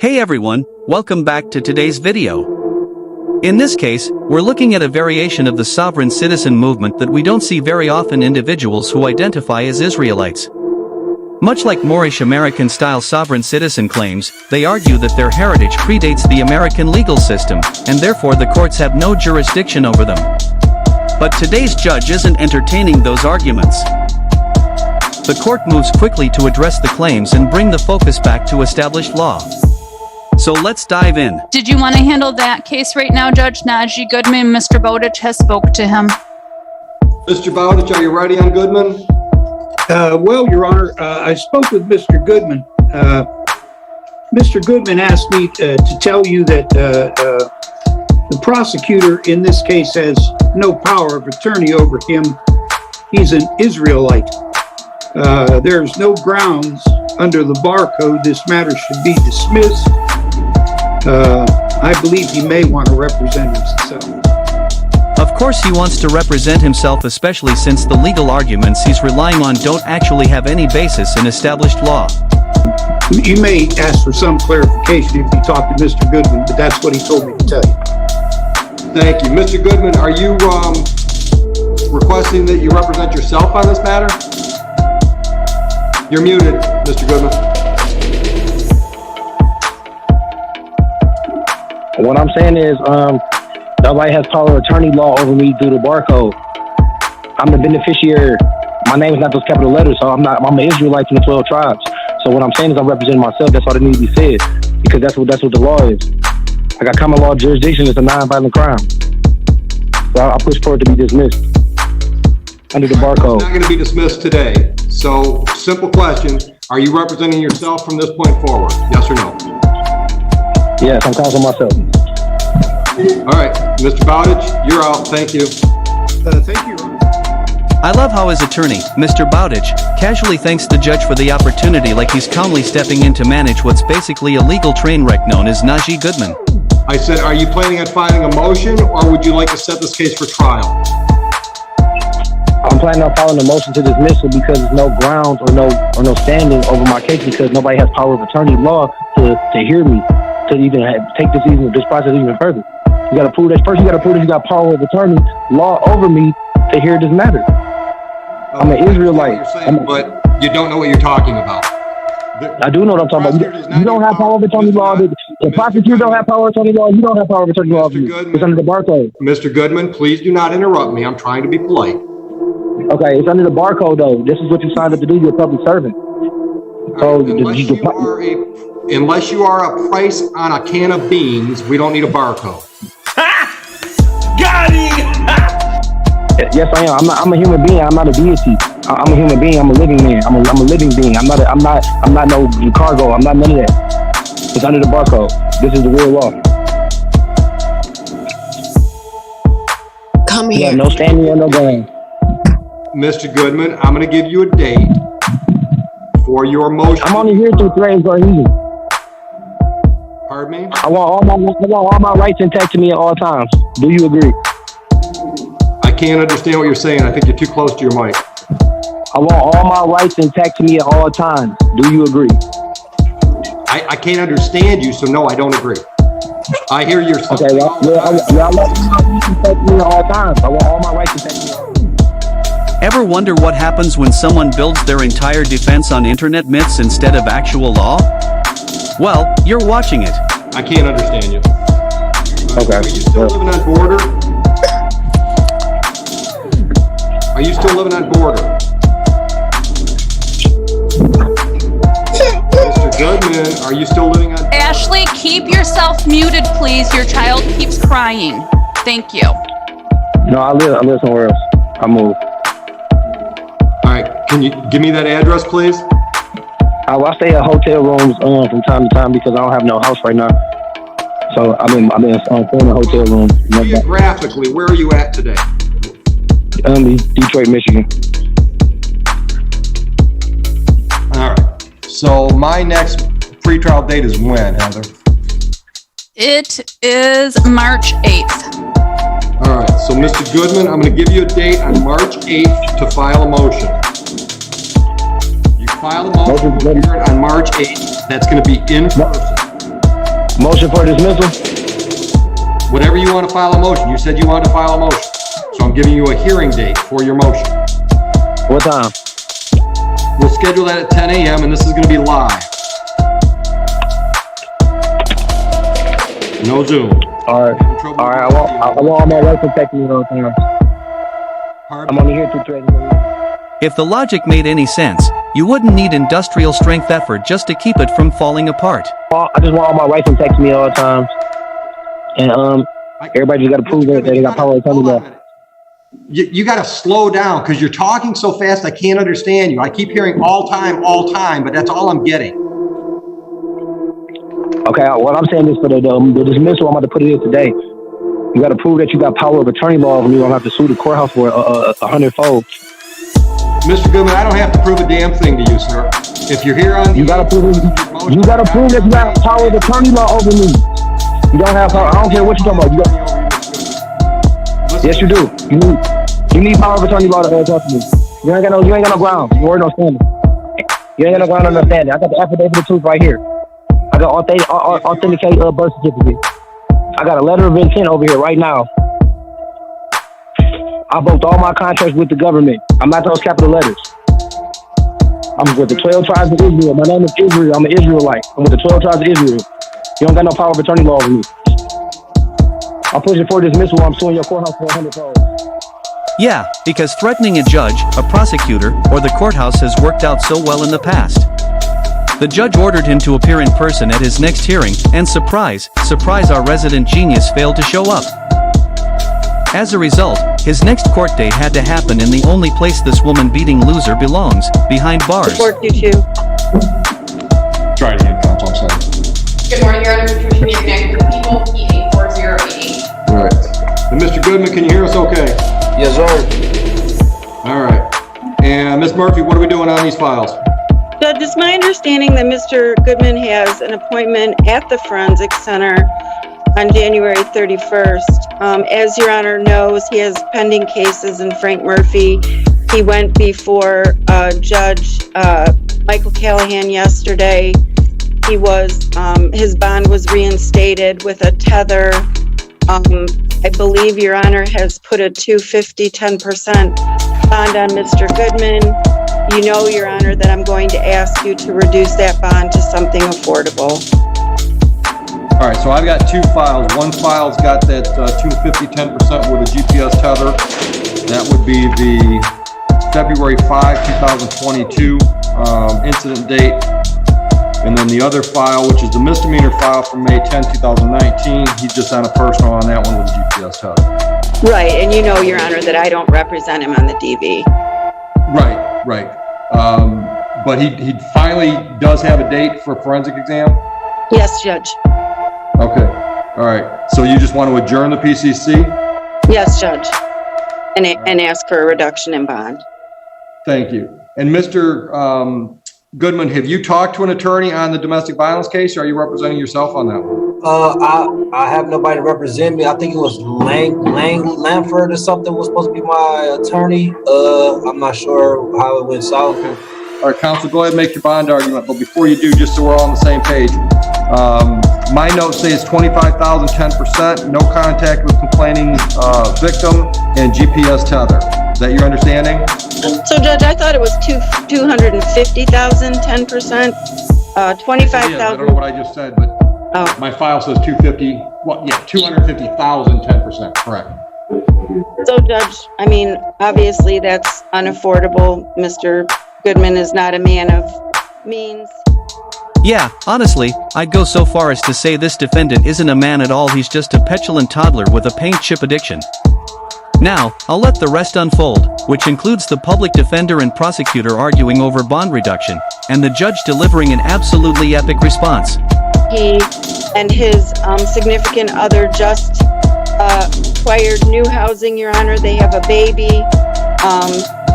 Hey everyone, welcome back to today's video. In this case, we're looking at a variation of the sovereign citizen movement that we don't see very often: individuals who identify as Israelites. Much like Moorish American-style sovereign citizen claims, they argue that their heritage predates the American legal system, and therefore the courts have no jurisdiction over them. But today's judge isn't entertaining those arguments. The court moves quickly to address the claims and bring the focus back to established law. So let's dive in. Did you want to handle that case right now, Judge Najee Goodman? Mr. Bowditch has spoke to him. Mr. Bowditch, are you ready on Goodman? Well, Your Honor, I spoke with Mr. Goodman. Mr. Goodman asked me to tell you that the prosecutor in this case has no power of attorney over him. He's an Israelite. There's no grounds under the bar code this matter should be dismissed. I believe he may want to represent himself. Of course he wants to represent himself, especially since the legal arguments he's relying on don't actually have any basis in established law. You may ask for some clarification if you talk to Mr. Goodman, but that's what he told me to tell you. Thank you. Mr. Goodman, are you requesting that you represent yourself on this matter? You're muted, Mr. Goodman. What I'm saying is, nobody has power of attorney law over me through the barcode. I'm the beneficiary. My name is not those capital letters, so I'm an Israelite from the 12 tribes. So what I'm saying is I'm representing myself. That's all that needs to be said, because that's what the law is. I got common law jurisdiction. It's a non-violent crime. So I push for it to be dismissed under the barcode. It's not going to be dismissed today. So, simple question. Are you representing yourself from this point forward? Yes or no? Yes, I'm counseling myself. All right. Mr. Bowditch, you're out. Thank you. Thank you, Your Honor. I love how his attorney, Mr. Bowditch, casually thanks the judge for the opportunity, like he's calmly stepping in to manage what's basically a legal train wreck known as Najee Goodman. I said, are you planning on filing a motion, or would you like to set this case for trial? I'm planning on filing a motion to dismissal because there's no grounds or no standing over my case, because nobody has power of attorney law to hear me, to even take this process even further. You got to prove that first. You got to prove that you got power of attorney law over me to hear this matter. I'm an Israelite. But you don't know what you're talking about. I do know what I'm talking about. You don't have power of attorney law. The prosecutor don't have power of attorney law. You don't have power of attorney law. It's under the barcode. Mr. Goodman, please do not interrupt me. I'm trying to be polite. Okay, it's under the barcode though. This is what you signed up to do. You're a public servant. So unless you are a price on a can of beans, we don't need a barcode. Got him! Yes, I am. I'm a human being. I'm not a deity. I'm a human being. I'm a living man. I'm a living being. I'm not no cargo. I'm not none of that. It's under the barcode. This is the real law. Come here. Yeah, no standing or no going. Mr. Goodman, I'm going to give you a date for your motion. I'm only here through threats or easy. Pardon me? I want all my rights intact to me at all times. Do you agree? I can't understand what you're saying. I think you're too close to your mic. I want all my rights intact to me at all times. Do you agree? I can't understand you, so no, I don't agree. I hear your... Okay, I want all my rights intact to me at all times. I want all my rights intact to me at all times. Ever wonder what happens when someone builds their entire defense on internet myths instead of actual law? Well, you're watching it. I can't understand you. Okay. Are you still living on border? Are you still living on border? Mr. Goodman, are you still living on border? Ashley, keep yourself muted, please. Your child keeps crying. Thank you. No, I live somewhere else. I moved. All right, can you give me that address, please? I stay at hotel rooms from time to time because I don't have no house right now. So I'm in a hotel room. Geographically, where are you at today? Detroit, Michigan. All right. So my next pretrial date is when, Heather? It is March 8th. All right. So Mr. Goodman, I'm going to give you a date on March 8th to file a motion. You file a motion on March 8th. That's going to be in person. Motion for dismissal? Whatever you want to file a motion. You said you wanted to file a motion. So I'm giving you a hearing date for your motion. What time? We'll schedule that at 10 a.m. and this is going to be live. No Zoom. All right. I want all my rights protected at all times. I'm only here to threaten you. If the logic made any sense, you wouldn't need industrial strength effort just to keep it from falling apart. I just want all my rights protected me at all times. And everybody just got to prove that they got power of attorney law. You got to slow down because you're talking so fast I can't understand you. I keep hearing all time, but that's all I'm getting. Okay, what I'm saying is for the dismissal, I'm about to put it in today. You got to prove that you got power of attorney law over me. You don't have to sue the courthouse for 100-fold. Mr. Goodman, I don't have to prove a damn thing to you, sir. If you're here on you got to prove that you got power of attorney law over me. You don't have power. I don't care what you're talking about. Yes, you do. You need power of attorney law to talk to me. You ain't got no ground. You ain't no standing. You ain't got no ground on understanding. I got the affidavit of truth right here. I got authenticate birth certificate. I got a letter of intent over here right now. I broke all my contracts with the government. I'm not those capital letters. I'm with the 12 tribes of Israel. My name is Israel. I'm an Israelite. I'm with the 12 tribes of Israel. You don't got no power of attorney law over me. I'm pushing for dismissal while I'm suing your courthouse for 100-fold. Yeah, because threatening a judge, a prosecutor, or the courthouse has worked out so well in the past. The judge ordered him to appear in person at his next hearing, and surprise, our resident genius failed to show up. As a result, his next court day had to happen in the only place this woman-beating loser belongs, behind bars. Report you two. Try it again, counsel, I'm sorry. Good morning, Your Honor. Patricia Meehan, Connect with the People, P84088. All right. And Mr. Goodman, can you hear us okay? Yes, sir. All right. And Ms. Murphy, what are we doing on these files? Judge, it's my understanding that Mr. Goodman has an appointment at the Forensic Center on January 31st. As Your Honor knows, he has pending cases in Frank Murphy. He went before Judge Michael Callahan yesterday. He was, his bond was reinstated with a tether. I believe Your Honor has put a 250, 10% bond on Mr. Goodman. You know, Your Honor, that I'm going to ask you to reduce that bond to something affordable. All right, so I've got two files. One file's got that 250, 10% with a GPS tether. That would be the February 5, 2022 incident date. And then the other file, which is the misdemeanor file from May 10, 2019, he's just on a personal on that one with a GPS tether. Right, and you know, Your Honor, that I don't represent him on the DV. Right. But he finally does have a date for a forensic exam? Yes, Judge. Okay, all right. So you just want to adjourn the PCC? Yes, Judge. And ask for a reduction in bond. Thank you. And Mr. Goodman, have you talked to an attorney on the domestic violence case, or are you representing yourself on that one? I have nobody to represent me. I think it was Langford or something was supposed to be my attorney. I'm not sure how it went south. Okay. All right, counsel, go ahead and make your bond argument. But before you do, just so we're all on the same page, my notes say it's $25,000, 10%, no contact with complaining victim, and GPS tether. Is that your understanding? So, Judge, I thought it was $250,000, 10%, $25,000. I don't know what I just said, but my file says 250. Well, yeah, 250,000, 10%. Correct. So, Judge, I mean, obviously that's unaffordable. Mr. Goodman is not a man of means. Yeah, honestly, I'd go so far as to say this defendant isn't a man at all. He's just a petulant toddler with a paint chip addiction. Now, I'll let the rest unfold, which includes the public defender and prosecutor arguing over bond reduction, and the judge delivering an absolutely epic response. He and his significant other just acquired new housing, Your Honor. They have a baby.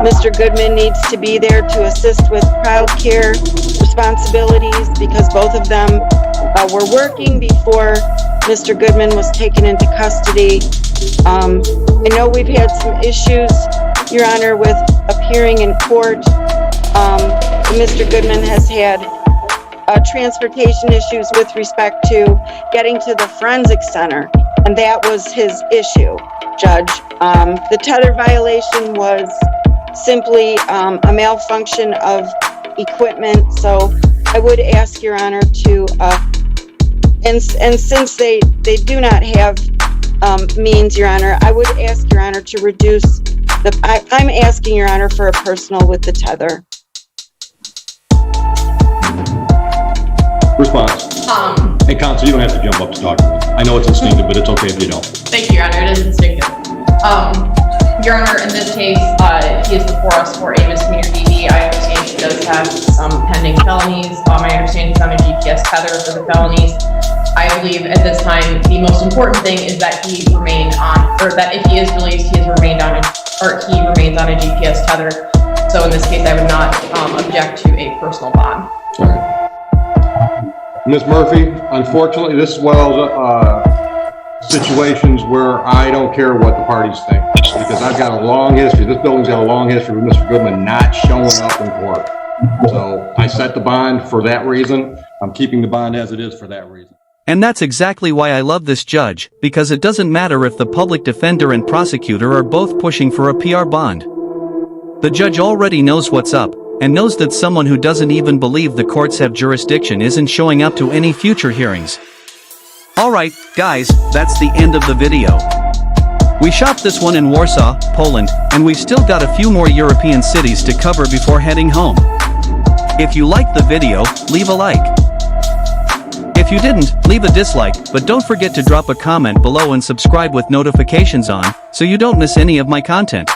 Mr. Goodman needs to be there to assist with child care responsibilities because both of them were working before Mr. Goodman was taken into custody. I know we've had some issues, Your Honor, with appearing in court. Mr. Goodman has had transportation issues with respect to getting to the forensic center, and that was his issue, Judge. The tether violation was simply a malfunction of equipment, so I would ask Your Honor to, and since they do not have means, Your Honor, I would ask Your Honor to reduce I'm asking Your Honor for a personal with the tether. Response. Hey, counsel, you don't have to jump up to talk to me. I know it's instinctive, but it's okay if you don't. Thank you, Your Honor, it is instinctive. Your Honor, in this case, he is before us for a misdemeanor DD. I understand he does have some pending felonies. I understand he's on a GPS tether for the felonies. I believe at this time, the most important thing is that he remained on, or that if he is released, he remains on a GPS tether. So in this case, I would not object to a personal bond. All right. Ms. Murphy, unfortunately, this is one of those situations where I don't care what the parties think, because I've got a long history. This building's got a long history with Mr. Goodman not showing up in court. So I set the bond for that reason. I'm keeping the bond as it is for that reason. And that's exactly why I love this judge, because it doesn't matter if the public defender and prosecutor are both pushing for a PR bond. The judge already knows what's up, and knows that someone who doesn't even believe the courts have jurisdiction isn't showing up to any future hearings. Alright, guys, that's the end of the video. We shot this one in Warsaw, Poland, and we've still got a few more European cities to cover before heading home. If you liked the video, leave a like. If you didn't, leave a dislike, but don't forget to drop a comment below and subscribe with notifications on, so you don't miss any of my content.